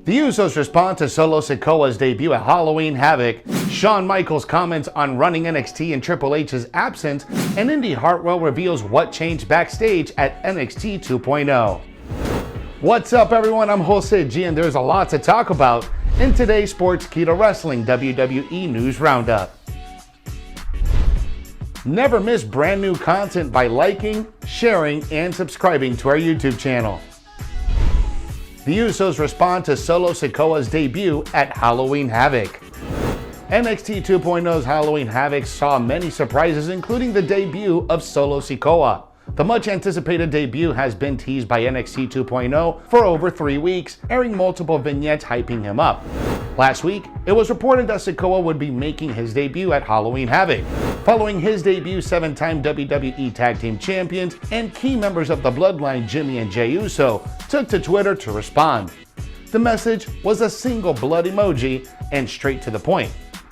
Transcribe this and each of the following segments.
The Usos respond to Solo Sikoa's debut at Halloween Havoc, Shawn Michaels comments on running NXT in Triple H's absence, and Indi Hartwell reveals what changed backstage at NXT 2.0. What's up, everyone? I'm Jose G, and there's a lot to talk about in today's Sportskeeda Wrestling WWE News Roundup. Never miss brand new content by liking, sharing, and subscribing to our YouTube channel. The Usos respond to Solo Sikoa's debut at Halloween Havoc. NXT 2.0's Halloween Havoc saw many surprises, including the debut of Solo Sikoa. The much-anticipated debut has been teased by NXT 2.0 for over 3 weeks, airing multiple vignettes hyping him up. Last week, it was reported that Sikoa would be making his debut at Halloween Havoc. Following his debut, 7-time WWE Tag Team Champions and key members of the Bloodline, Jimmy and Jey Uso, took to Twitter to respond. The message was a single blood emoji and straight to the point.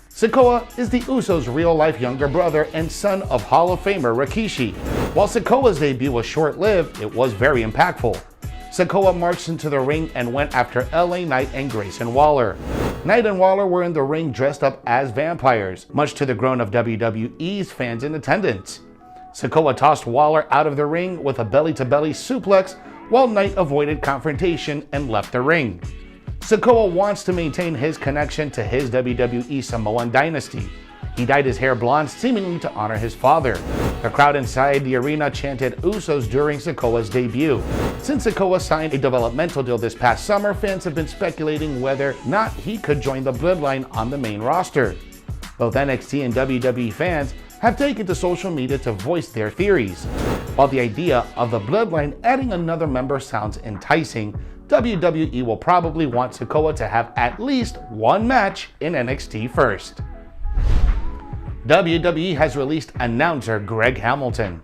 Sikoa is the Usos' real-life younger brother and son of Hall of Famer Rikishi. While Sikoa's debut was short-lived, it was very impactful. Sikoa marched into the ring and went after LA Knight and Grayson Waller. Knight and Waller were in the ring dressed up as vampires, much to the groan of WWE's fans in attendance. Sikoa tossed Waller out of the ring with a belly-to-belly suplex, while Knight avoided confrontation and left the ring. Sikoa wants to maintain his connection to his WWE Samoan dynasty. He dyed his hair blonde, seemingly to honor his father. The crowd inside the arena chanted Usos during Sikoa's debut. Since Sikoa signed a developmental deal this past summer, fans have been speculating whether or not he could join the Bloodline on the main roster. Both NXT and WWE fans have taken to social media to voice their theories. While the idea of the Bloodline adding another member sounds enticing, WWE will probably want Sikoa to have at least one match in NXT first. WWE has released announcer Greg Hamilton.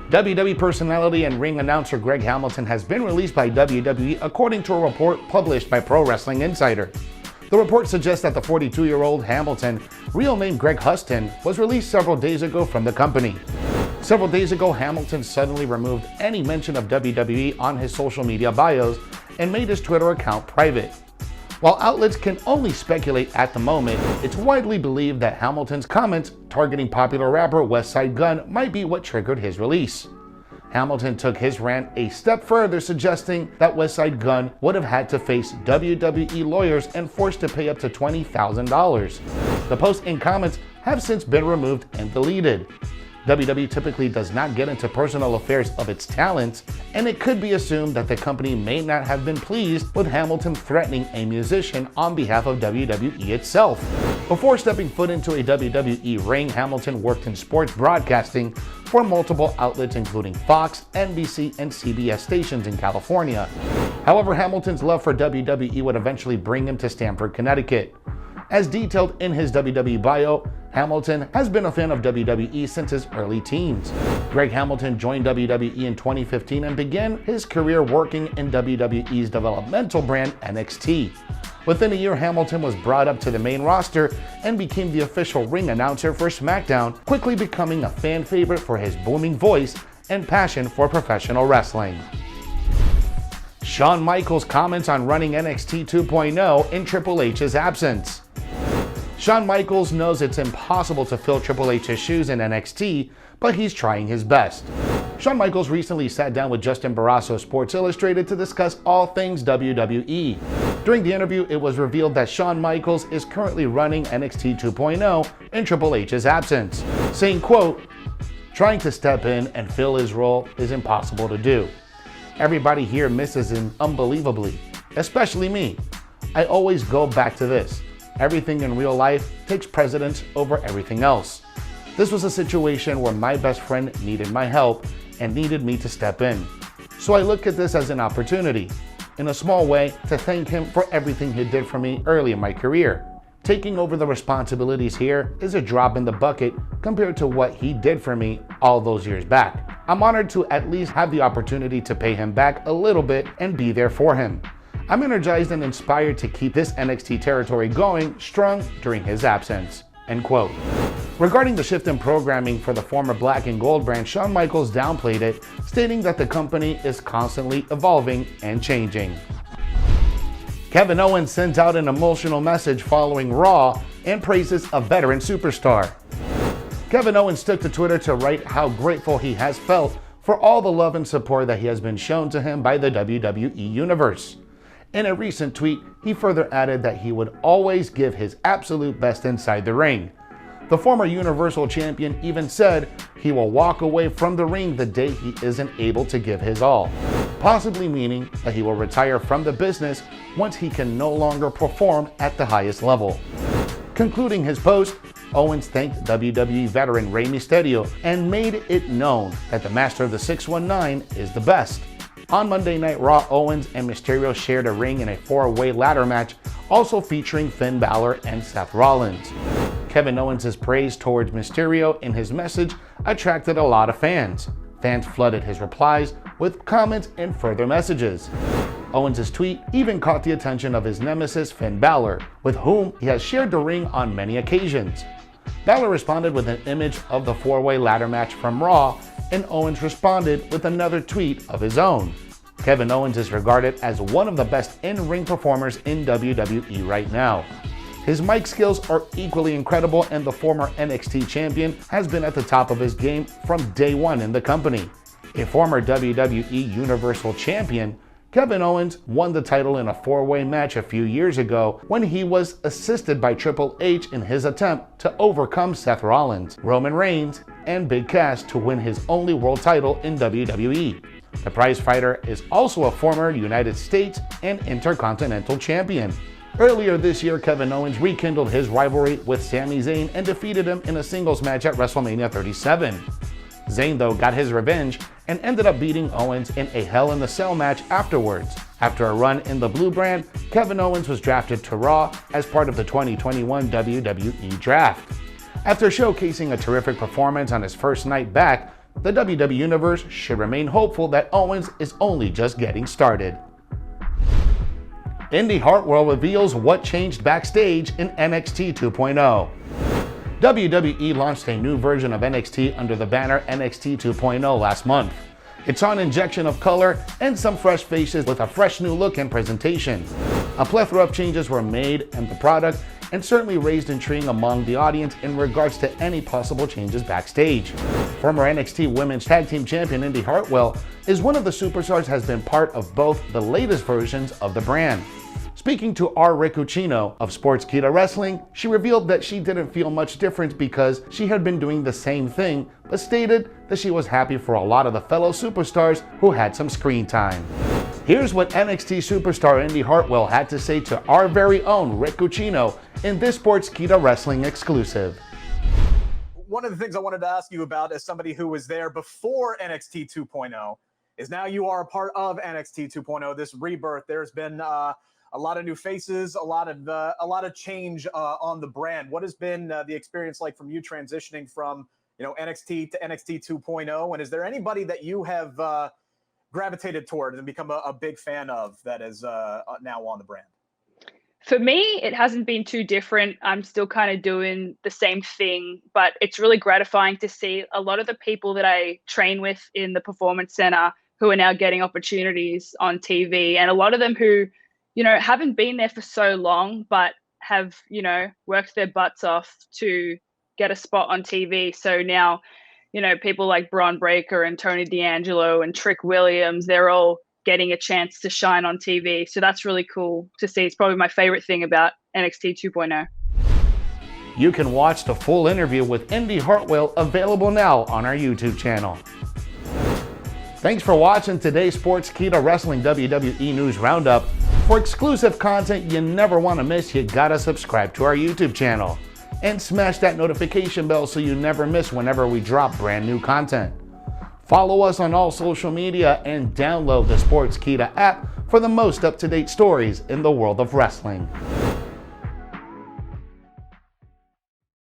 WWE personality and ring announcer Greg Hamilton has been released by WWE according to a report published by Pro Wrestling Insider. The report suggests that the 42-year-old Hamilton, real name Greg Huston, was released several days ago from the company. Several days ago, Hamilton suddenly removed any mention of WWE on his social media bios and made his Twitter account private. While outlets can only speculate at the moment, it's widely believed that Hamilton's comments targeting popular rapper Westside Gunn might be what triggered his release. Hamilton took his rant a step further, suggesting that Westside Gunn would have had to face WWE lawyers and forced to pay up to $20,000. The posts and comments have since been removed and deleted. WWE typically does not get into personal affairs of its talents, and it could be assumed that the company may not have been pleased with Hamilton threatening a musician on behalf of WWE itself. Before stepping foot into a WWE ring, Hamilton worked in sports broadcasting for multiple outlets including Fox, NBC, and CBS stations in California. However, Hamilton's love for WWE would eventually bring him to Stamford, Connecticut. As detailed in his WWE bio, Hamilton has been a fan of WWE since his early teens. Greg Hamilton joined WWE in 2015 and began his career working in WWE's developmental brand NXT. Within a year, Hamilton was brought up to the main roster and became the official ring announcer for SmackDown, quickly becoming a fan favorite for his booming voice and passion for professional wrestling. Shawn Michaels comments on running NXT 2.0 in Triple H's absence. Shawn Michaels knows it's impossible to fill Triple H's shoes in NXT, but he's trying his best. Shawn Michaels recently sat down with Justin Barrasso of Sports Illustrated to discuss all things WWE. During the interview, it was revealed that Shawn Michaels is currently running NXT 2.0 in Triple H's absence, saying, quote, "Trying to step in and fill his role is impossible to do. Everybody here misses him unbelievably, especially me. I always go back to this. Everything in real life takes precedence over everything else. This was a situation where my best friend needed my help and needed me to step in. So I look at this as an opportunity, in a small way, to thank him for everything he did for me early in my career. Taking over the responsibilities here is a drop in the bucket compared to what he did for me all those years back. I'm honored to at least have the opportunity to pay him back a little bit and be there for him. I'm energized and inspired to keep this NXT territory going strong during his absence." End quote. Regarding the shift in programming for the former Black and Gold brand, Shawn Michaels downplayed it, stating that the company is constantly evolving and changing. Kevin Owens sends out an emotional message following Raw and praises a veteran superstar. Kevin Owens took to Twitter to write how grateful he has felt for all the love and support that he has been shown to him by the WWE Universe. In a recent tweet, he further added that he would always give his absolute best inside the ring. The former Universal Champion even said he will walk away from the ring the day he isn't able to give his all, possibly meaning that he will retire from the business once he can no longer perform at the highest level. Concluding his post, Owens thanked WWE veteran Rey Mysterio and made it known that the Master of the 619 is the best. On Monday Night Raw, Owens and Mysterio shared a ring in a four-way ladder match, also featuring Finn Balor and Seth Rollins. Kevin Owens' praise towards Mysterio in his message attracted a lot of fans. Fans flooded his replies with comments and further messages. Owens' tweet even caught the attention of his nemesis Finn Balor, with whom he has shared the ring on many occasions. Balor responded with an image of the four-way ladder match from Raw, and Owens responded with another tweet of his own. Kevin Owens is regarded as one of the best in-ring performers in WWE right now. His mic skills are equally incredible, and the former NXT champion has been at the top of his game from day one in the company. A former WWE Universal Champion, Kevin Owens won the title in a four-way match a few years ago when he was assisted by Triple H in his attempt to overcome Seth Rollins, Roman Reigns, and Big Cass to win his only world title in WWE. The prizefighter is also a former United States and Intercontinental Champion. Earlier this year, Kevin Owens rekindled his rivalry with Sami Zayn and defeated him in a singles match at WrestleMania 37. Zayn, though, got his revenge and ended up beating Owens in a Hell in a Cell match afterwards. After a run in the Blue brand, Kevin Owens was drafted to Raw as part of the 2021 WWE Draft. After showcasing a terrific performance on his first night back, the WWE Universe should remain hopeful that Owens is only just getting started. Indi Hartwell reveals what changed backstage in NXT 2.0. WWE launched a new version of NXT under the banner NXT 2.0 last month. It saw an injection of color and some fresh faces with a fresh new look and presentation. A plethora of changes were made in the product and certainly raised intrigue among the audience in regards to any possible changes backstage. Former NXT Women's Tag Team Champion Indi Hartwell is one of the superstars has been part of both the latest versions of the brand. Speaking to R. Ricucino of Sportskeeda Wrestling, she revealed that she didn't feel much difference because she had been doing the same thing, but stated that she was happy for a lot of the fellow superstars who had some screen time. Here's what NXT superstar Indi Hartwell had to say to our very own Ricucino in this Sportskeeda Wrestling exclusive. One of the things I wanted to ask you about as somebody who was there before NXT 2.0 is now you are a part of NXT 2.0, this rebirth. There's been a lot of new faces, a lot of change on the brand. What has been the experience like from you transitioning from NXT to NXT 2.0? And is there anybody that you have gravitated toward and become a big fan of that is now on the brand? For me, it hasn't been too different. I'm still kind of doing the same thing, but it's really gratifying to see a lot of the people that I train with in the Performance Center who are now getting opportunities on TV, and a lot of them who haven't been there for so long, but have, worked their butts off to get a spot on TV. So now, people like Braun Breaker and Tony D'Angelo and Trick Williams, they're all getting a chance to shine on TV. So that's really cool to see. It's probably my favorite thing about NXT 2.0. You can watch the full interview with Indi Hartwell available now on our YouTube channel. Thanks for watching today's Sportskeeda Wrestling WWE News Roundup. For exclusive content you never want to miss, you gotta subscribe to our YouTube channel and smash that notification bell so you never miss whenever we drop brand new content. Follow us on all social media and download the Sportskeeda app for the most up-to-date stories in the world of wrestling.